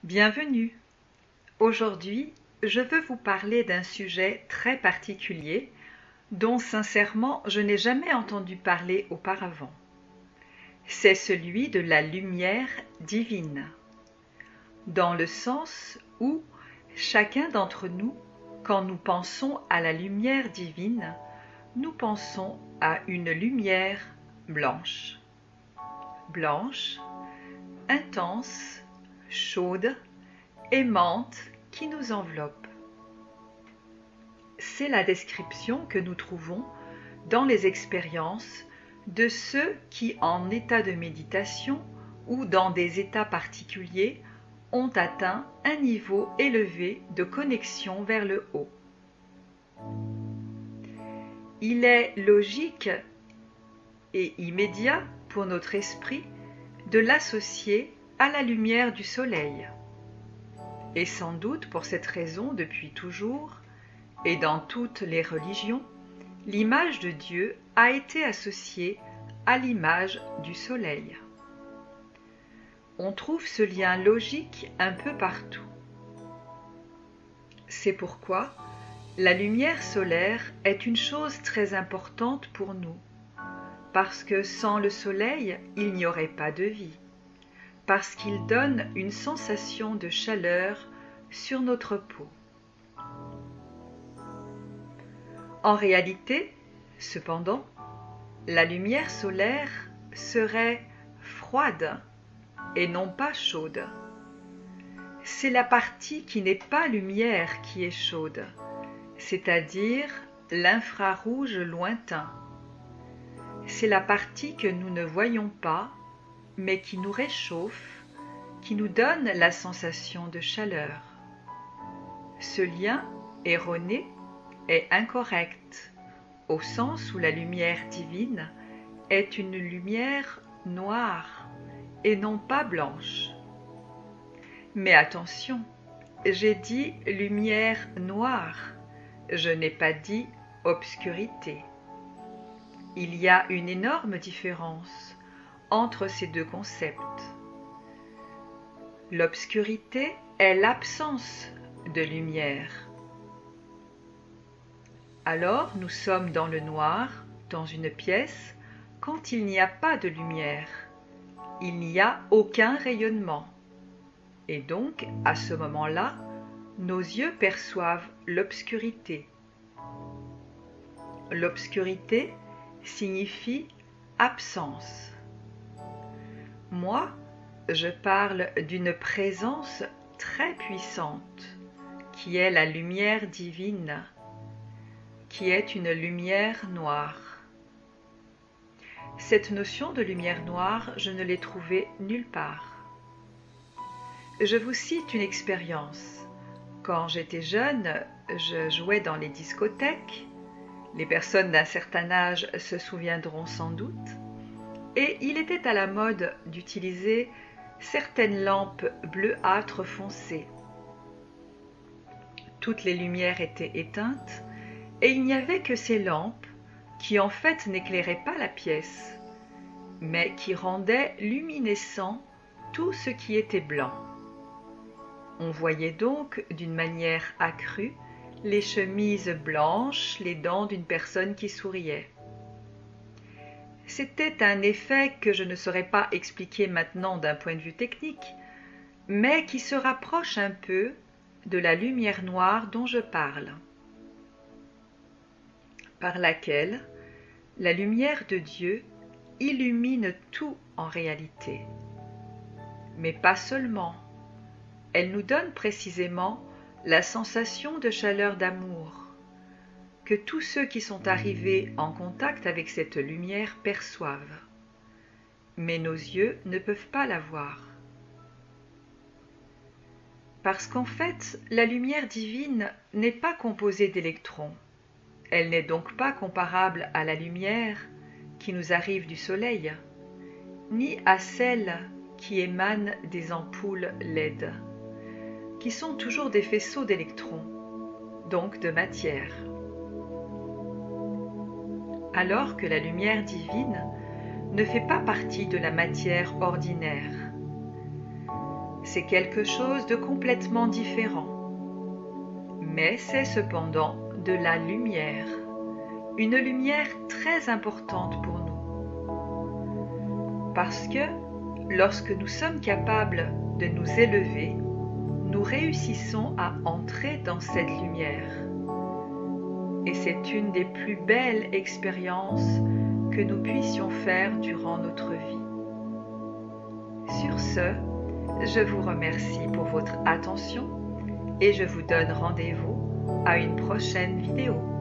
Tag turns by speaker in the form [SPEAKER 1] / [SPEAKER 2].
[SPEAKER 1] Bienvenue. Aujourd'hui, je veux vous parler d'un sujet très particulier dont sincèrement je n'ai jamais entendu parler auparavant. C'est celui de la lumière divine, dans le sens où chacun d'entre nous, quand nous pensons à la lumière divine, nous pensons à une lumière blanche. Blanche, intense, chaude, aimante qui nous enveloppe. C'est la description que nous trouvons dans les expériences de ceux qui, en état de méditation ou dans des états particuliers, ont atteint un niveau élevé de connexion vers le haut. Il est logique et immédiat pour notre esprit de l'associer à la lumière du soleil. Et sans doute pour cette raison, depuis toujours, et dans toutes les religions, l'image de Dieu a été associée à l'image du soleil. On trouve ce lien logique un peu partout. C'est pourquoi la lumière solaire est une chose très importante pour nous, parce que sans le soleil, il n'y aurait pas de vie, parce qu'il donne une sensation de chaleur sur notre peau. En réalité, cependant, la lumière solaire serait froide et non pas chaude. C'est la partie qui n'est pas lumière qui est chaude, c'est-à-dire l'infrarouge lointain. C'est la partie que nous ne voyons pas, mais qui nous réchauffe, qui nous donne la sensation de chaleur. Ce lien erroné est incorrect, au sens où la lumière divine est une lumière noire et non pas blanche. Mais attention, j'ai dit lumière noire, je n'ai pas dit obscurité. Il y a une énorme différence entre ces deux concepts. L'obscurité est l'absence de lumière. Alors nous sommes dans le noir, dans une pièce, quand il n'y a pas de lumière. Il n'y a aucun rayonnement. Et donc, à ce moment-là, nos yeux perçoivent l'obscurité. L'obscurité signifie absence. Moi, je parle d'une présence très puissante, qui est la lumière divine, qui est une lumière noire. Cette notion de lumière noire, je ne l'ai trouvée nulle part. Je vous cite une expérience. Quand j'étais jeune, je jouais dans les discothèques. Les personnes d'un certain âge se souviendront sans doute. Et il était à la mode d'utiliser certaines lampes bleuâtres foncées. Toutes les lumières étaient éteintes et il n'y avait que ces lampes qui en fait n'éclairaient pas la pièce, mais qui rendaient luminescent tout ce qui était blanc. On voyait donc d'une manière accrue les chemises blanches, les dents d'une personne qui souriait. C'était un effet que je ne saurais pas expliquer maintenant d'un point de vue technique, mais qui se rapproche un peu de la lumière noire dont je parle, par laquelle la lumière de Dieu illumine tout en réalité. Mais pas seulement, elle nous donne précisément la sensation de chaleur d'amour, que tous ceux qui sont arrivés en contact avec cette lumière perçoivent. Mais nos yeux ne peuvent pas la voir. Parce qu'en fait, la lumière divine n'est pas composée d'électrons. Elle n'est donc pas comparable à la lumière qui nous arrive du soleil, ni à celle qui émane des ampoules LED, qui sont toujours des faisceaux d'électrons, donc de matière. Alors que la lumière divine ne fait pas partie de la matière ordinaire. c'est quelque chose de complètement différent. Mais c'est cependant de la lumière, une lumière très importante pour nous. Parce que lorsque nous sommes capables de nous élever, nous réussissons à entrer dans cette lumière. Et c'est une des plus belles expériences que nous puissions faire durant notre vie. Sur ce, je vous remercie pour votre attention et je vous donne rendez-vous à une prochaine vidéo.